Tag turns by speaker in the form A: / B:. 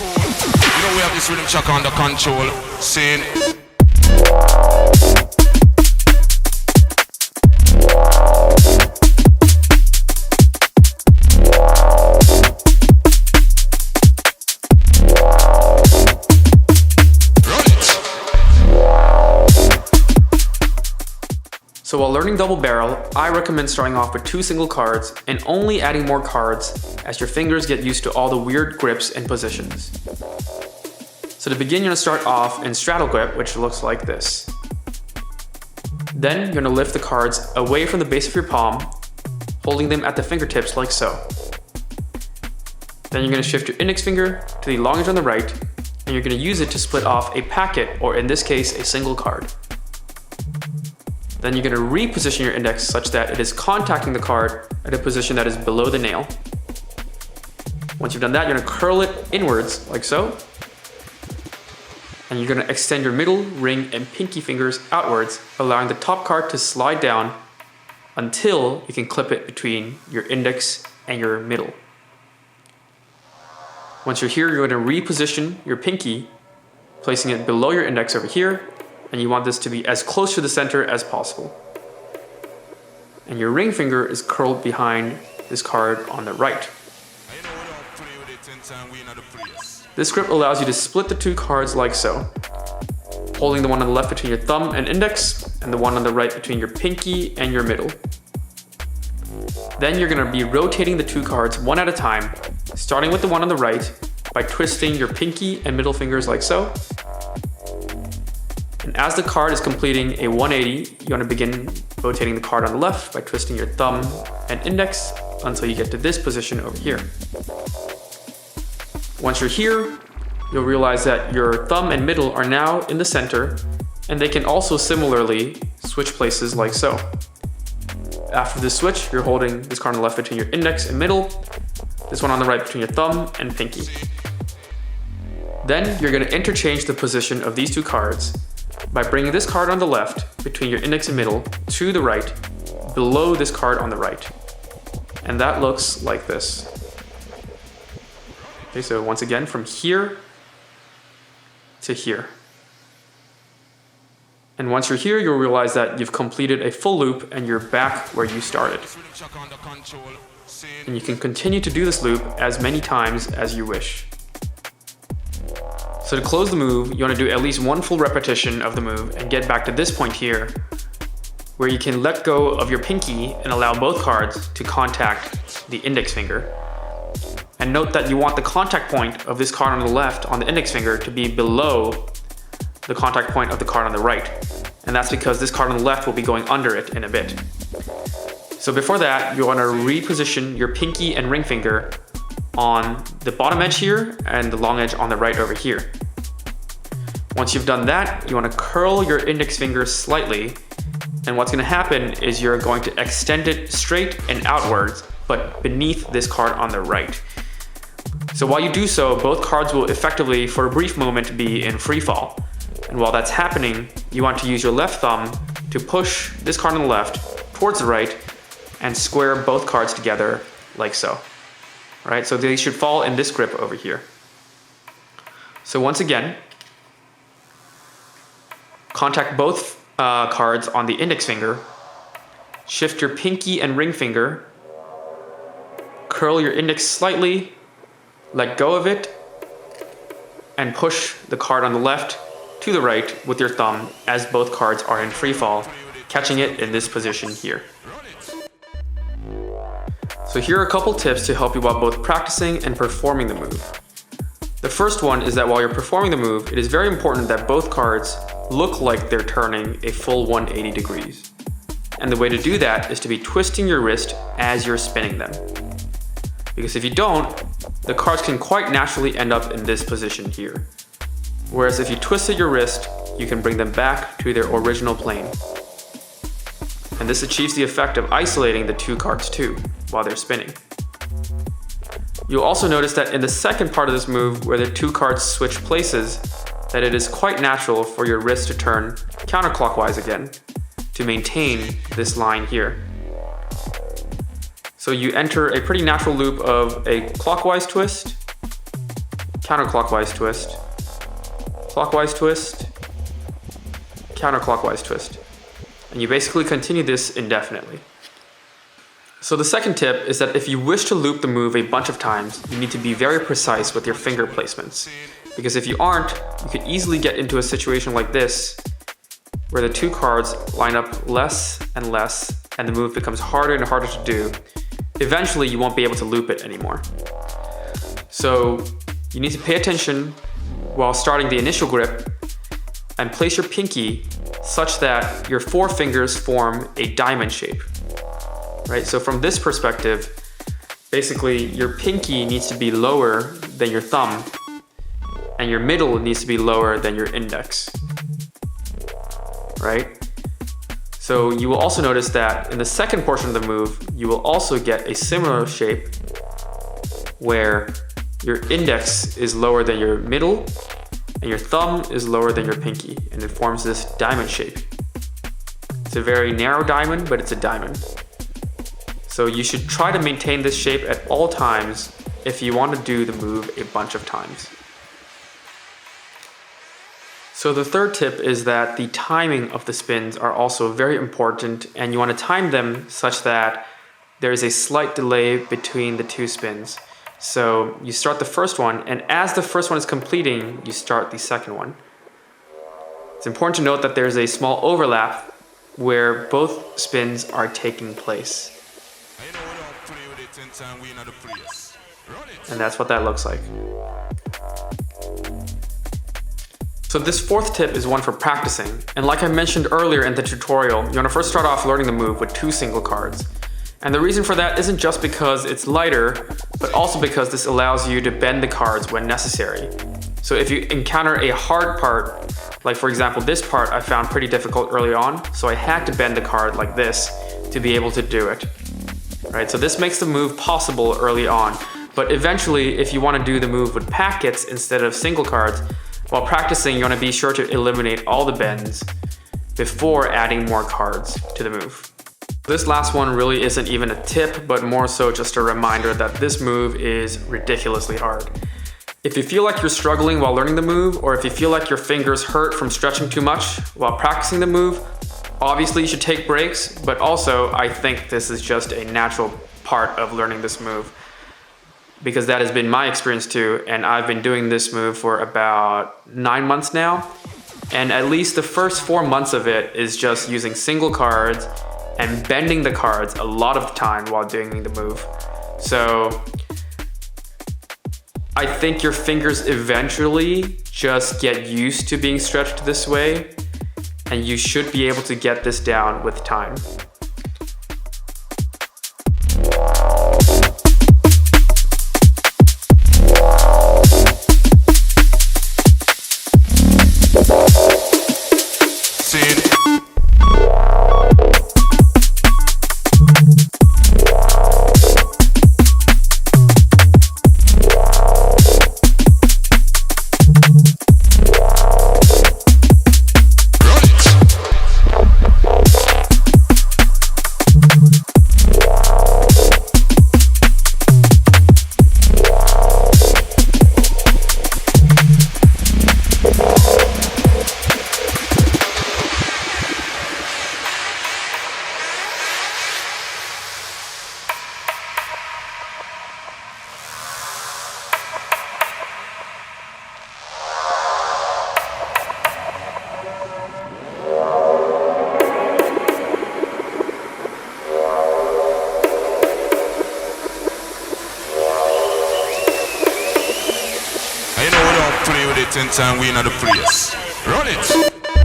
A: You know we have this rhythm track under control, saying.
B: So while learning double barrel, I recommend starting off with 2 single cards and only adding more cards as your fingers get used to all the weird grips and positions. So to begin, you're going to start off in straddle grip, which looks like this. Then you're going to lift the cards away from the base of your palm, holding them at the fingertips like so. Then you're going to shift your index finger to the long edge on the right, and you're going to use it to split off a packet, or in this case, a single card. Then you're going to reposition your index such that it is contacting the card at a position that is below the nail. Once you've done that, you're going to curl it inwards like so. And you're going to extend your middle, ring, and pinky fingers outwards, allowing the top card to slide down until you can clip it between your index and your middle. Once you're here, you're going to reposition your pinky, placing it below your index over here. And you want this to be as close to the center as possible. And your ring finger is curled behind this card on the right. This grip allows you to split the 2 cards like so, holding the one on the left between your thumb and index, and the one on the right between your pinky and your middle. Then you're going to be rotating the 2 cards one at a time, starting with the one on the right by twisting your pinky and middle fingers like so. And as the card is completing a 180, you want to begin rotating the card on the left by twisting your thumb and index until you get to this position over here. Once you're here, you'll realize that your thumb and middle are now in the center, and they can also similarly switch places like so. After this switch, you're holding this card on the left between your index and middle, this one on the right between your thumb and pinky. Then you're going to interchange the position of these 2 cards by bringing this card on the left between your index and middle to the right, below this card on the right. And that looks like this. Okay, so once again, from here to here. And once you're here, you'll realize that you've completed a full loop and you're back where you started. And you can continue to do this loop as many times as you wish. So to close the move, you want to do at least 1 full repetition of the move and get back to this point here, where you can let go of your pinky and allow both cards to contact the index finger. And note that you want the contact point of this card on the left on the index finger to be below the contact point of the card on the right. And that's because this card on the left will be going under it in a bit. So before that, you want to reposition your pinky and ring finger on the bottom edge here and the long edge on the right over here. Once you've done that, you want to curl your index finger slightly, and what's going to happen is you're going to extend it straight and outwards, but beneath this card on the right. So while you do so, both cards will effectively, for a brief moment, be in free fall. And while that's happening, you want to use your left thumb to push this card on the left towards the right and square both cards together like so. Right, so they should fall in this grip over here. So once again, contact both cards on the index finger, shift your pinky and ring finger, curl your index slightly, let go of it, and push the card on the left to the right with your thumb as both cards are in free fall, catching it in this position here. So here are a couple tips to help you while both practicing and performing the move. The first one is that while you're performing the move, it is very important that both cards look like they're turning a full 180 degrees. And the way to do that is to be twisting your wrist as you're spinning them. Because if you don't, the cards can quite naturally end up in this position here. Whereas if you twisted your wrist, you can bring them back to their original plane. And this achieves the effect of isolating the 2 cards too, while they're spinning. You'll also notice that in the second part of this move, where the 2 cards switch places, that it is quite natural for your wrist to turn counterclockwise again, to maintain this line here. So you enter a pretty natural loop of a clockwise twist, counterclockwise twist, clockwise twist, counterclockwise twist. And you basically continue this indefinitely. So the second tip is that if you wish to loop the move a bunch of times, you need to be very precise with your finger placements. Because if you aren't, you could easily get into a situation like this, where the two cards line up less and less, and the move becomes harder and harder to do. Eventually, you won't be able to loop it anymore. So you need to pay attention while starting the initial grip and place your pinky such that your four fingers form a diamond shape. Right? So from this perspective, basically your pinky needs to be lower than your thumb, and your middle needs to be lower than your index. Right? So you will also notice that in the second portion of the move, you will also get a similar shape where your index is lower than your middle and your thumb is lower than your pinky, and it forms this diamond shape. It's a very narrow diamond, but it's a diamond. So you should try to maintain this shape at all times if you want to do the move a bunch of times. So the third tip is that the timing of the spins are also very important, and you want to time them such that there is a slight delay between the two spins. So you start the first one, and as the first one is completing, you start the second one. It's important to note that there's a small overlap where both spins are taking place. And that's what that looks like. So this fourth tip is one for practicing, and like I mentioned earlier in the tutorial, you want to first start off learning the move with 2 single cards. And the reason for that isn't just because it's lighter, but also because this allows you to bend the cards when necessary. So if you encounter a hard part, like for example this part I found pretty difficult early on, so I had to bend the card like this to be able to do it. Right? So this makes the move possible early on, but eventually if you want to do the move with packets instead of single cards, while practicing, you want to be sure to eliminate all the bends before adding more cards to the move. This last one really isn't even a tip, but more so just a reminder that this move is ridiculously hard. If you feel like you're struggling while learning the move, or if you feel like your fingers hurt from stretching too much while practicing the move, obviously you should take breaks, but also I think this is just a natural part of learning this move, because that has been my experience too, and I've been doing this move for about 9 months now, and at least the first 4 months of it is just using single cards and bending the cards a lot of the time while doing the move. So I think your fingers eventually just get used to being stretched this way, and you should be able to get this down with time.
A: Play with it in time we in the place. Run it!